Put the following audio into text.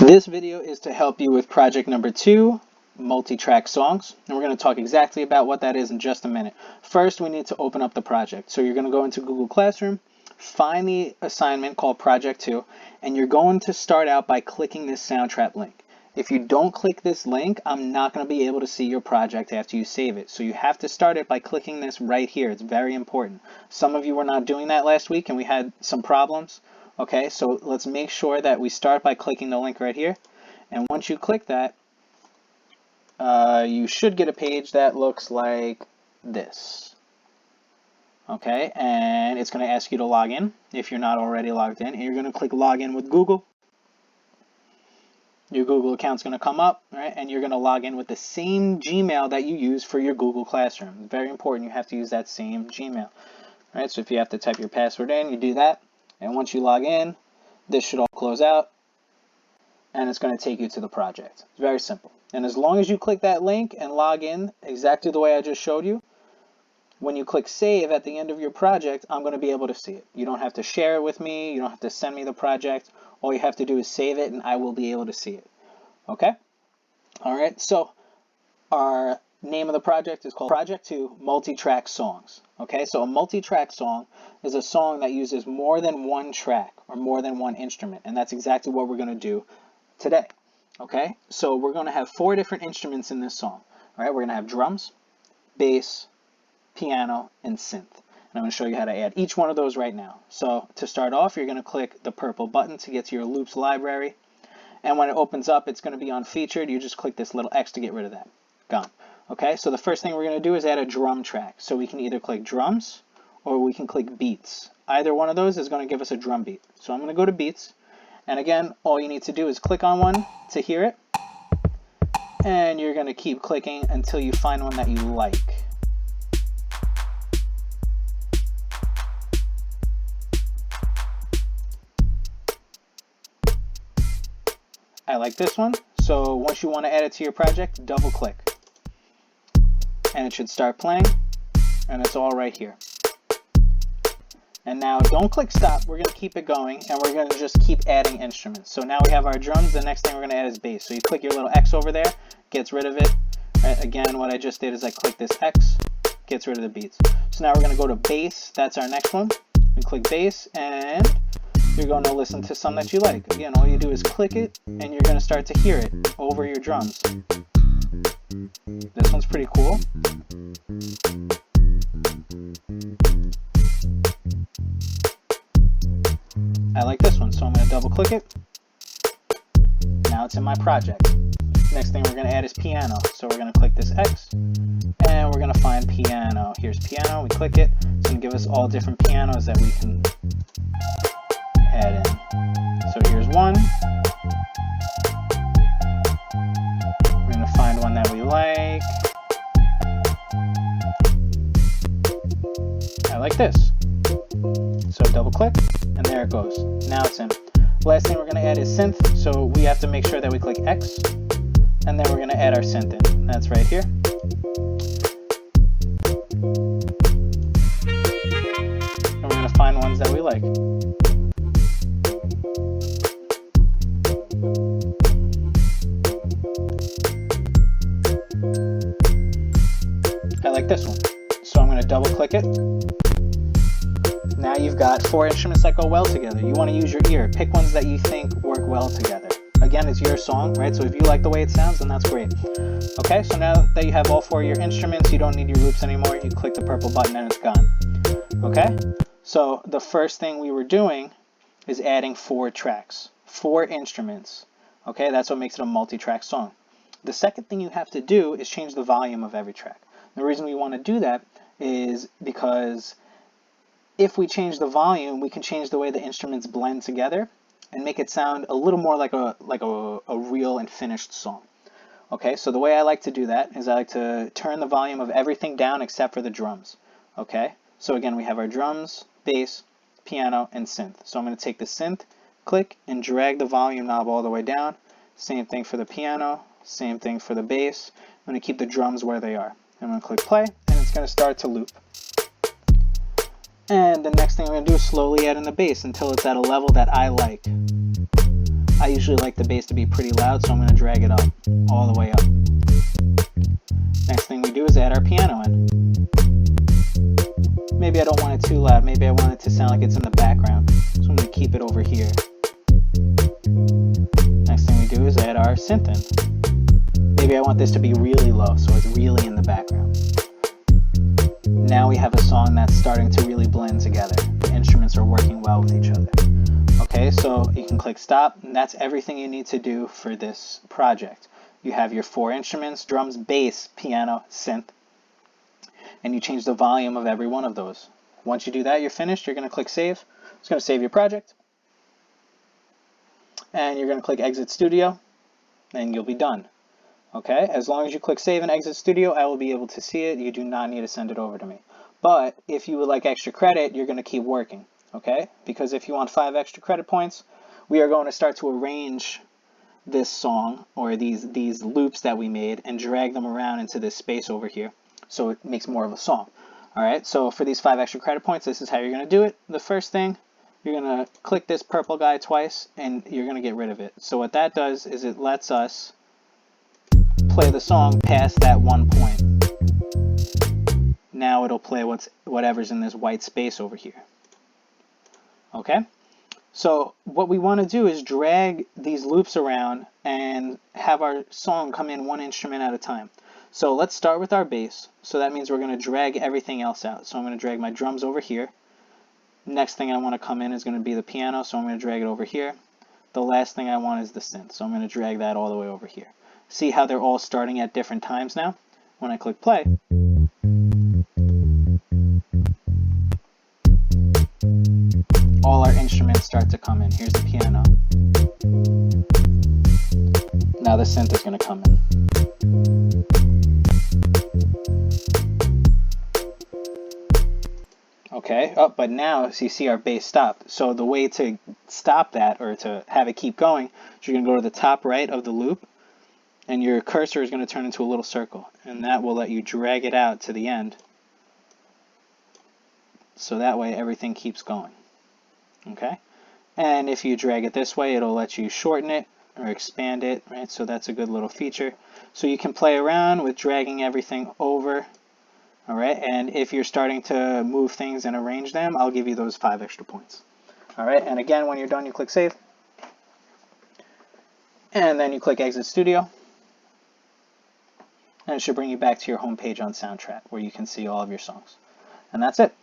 This video is to help you with project number 2, Multitrack Songs, and we're going to talk exactly about what that is in just a minute. First, we need to open up the project. So you're going to go into Google Classroom, find the assignment called Project 2, and you're going to start out by clicking this soundtrack link. If you don't click this link, I'm not going to be able to see your project after you save it. So you have to start it by clicking this right here. It's very important. Some of you were not doing that last week and we had some problems. Okay, so let's make sure that we start by clicking the link right here. And once you click that, you should get a page that looks like this. Okay, and it's going to ask you to log in if you're not already logged in. And you're going to click login with Google. Your Google account's going to come up, right? And you're going to log in with the same Gmail that you use for your Google Classroom. It's very important. You have to use that same Gmail. All right, so if you have to type your password in, you do that. And once you log in, this should all close out, and it's going to take you to the project. It's very simple. And as long as you click that link and log in exactly the way I just showed you, when you click save at the end of your project, I'm going to be able to see it. You don't have to share it with me. You don't have to send me the project. All you have to do is save it, and I will be able to see it. Okay? All right, so our name of the project is called Project 2 Multitrack Songs. Okay, so a multi-track song is a song that uses more than one track or more than one instrument, and that's exactly what we're going to do today. Okay, so we're going to have 4 different instruments in this song. All right, we're going to have drums, bass, piano, and synth. And I'm going to show you how to add each one of those right now. So to start off, you're going to click the purple button to get to your loops library, and when it opens up, it's going to be on featured. You just click this little X to get rid of that. Gone. Okay, so the first thing we're going to do is add a drum track. So we can either click drums or we can click beats. Either one of those is going to give us a drum beat. So I'm going to go to beats. And again, all you need to do is click on one to hear it. And you're going to keep clicking until you find one that you like. I like this one. So once you want to add it to your project, double click. And it should start playing, and it's all right here. And now don't click stop, we're going to keep it going, and we're going to just keep adding instruments. So now we have our drums, the next thing we're going to add is bass. So you click your little X over there, gets rid of it. Right? Again, what I just did is I click this X, gets rid of the beats. So now we're going to go to bass, that's our next one. You click bass, and you're going to listen to some that you like. Again, all you do is click it, and you're going to start to hear it over your drums. This one's pretty cool. I like this one, so I'm going to double click it. Now it's in my project. Next thing we're going to add is piano. So we're going to click this X, and we're going to find piano. Here's piano, we click it. It's going to give us all different pianos that we can add in. So here's one. We're going to find one that we like. I like this. So double click, and there it goes. Now it's in. Last thing we're going to add is synth. So we have to make sure that we click X, and then we're going to add our synth in. That's right here. And we're going to find ones that we like. I like this one. So I'm going to double click it. Now you've got 4 instruments that go well together. You want to use your ear. Pick ones that you think work well together. Again, it's your song, right? So if you like the way it sounds, then that's great. Okay, so now that you have all 4 of your instruments, you don't need your loops anymore. You click the purple button and it's gone. Okay, so the first thing we were doing is adding 4 tracks, 4 instruments. Okay, that's what makes it a multi-track song. The second thing you have to do is change the volume of every track. The reason we want to do that is because if we change the volume, we can change the way the instruments blend together and make it sound a little more like a real and finished song. Okay, so the way I like to do that is I like to turn the volume of everything down except for the drums. Okay, so again, we have our drums, bass, piano, and synth. So I'm going to take the synth, click, and drag the volume knob all the way down. Same thing for the piano, same thing for the bass. I'm going to keep the drums where they are. I'm going to click play, and it's going to start to loop. And the next thing I'm going to do is slowly add in the bass until it's at a level that I like. I usually like the bass to be pretty loud, so I'm going to drag it up, all the way up. Next thing we do is add our piano in. Maybe I don't want it too loud, maybe I want it to sound like it's in the background, so I'm going to keep it over here. Next thing we do is add our synth in. Maybe I want this to be really low, so it's really in the background. Now we have a song that's starting to really blend together. The instruments are working well with each other. Okay, so you can click stop, and that's everything you need to do for this project. You have your 4 instruments: drums, bass, piano, synth, and you change the volume of every one of those. Once you do that, you're finished. You're going to click save. It's going to save your project. And you're going to click exit studio, and you'll be done. Okay, as long as you click save and exit studio, I will be able to see it. You do not need to send it over to me. But if you would like extra credit, you're going to keep working. Okay, because if you want 5 extra credit points, we are going to start to arrange this song, or these loops that we made, and drag them around into this space over here, so it makes more of a song. Alright, so for these 5 extra credit points, this is how you're going to do it. The first thing, you're going to click this purple guy twice, and you're going to get rid of it. So what that does is it lets us play the song past that one point. Now it'll play whatever's in this white space over here. Okay? So what we want to do is drag these loops around and have our song come in 1 instrument at a time. So let's start with our bass. So that means we're going to drag everything else out. So I'm going to drag my drums over here. Next thing I want to come in is going to be the piano, so I'm going to drag it over here. The last thing I want is the synth, so I'm going to drag that all the way over here. See how they're all starting at different times now? When I click play, all our instruments start to come in. Here's the piano. Now the synth is going to come in. Okay, but now so you see our bass stopped. So the way to stop that, or to have it keep going, is you're going to go to the top right of the loop, and your cursor is going to turn into a little circle, and that will let you drag it out to the end. So that way everything keeps going. Okay, and if you drag it this way, it'll let you shorten it or expand it, right? So that's a good little feature. So you can play around with dragging everything over. All right, and if you're starting to move things and arrange them, I'll give you those 5 extra points. All right, and again, when you're done, you click save, and then you click exit studio, and it should bring you back to your home page on Soundtrack, where you can see all of your songs. And that's it.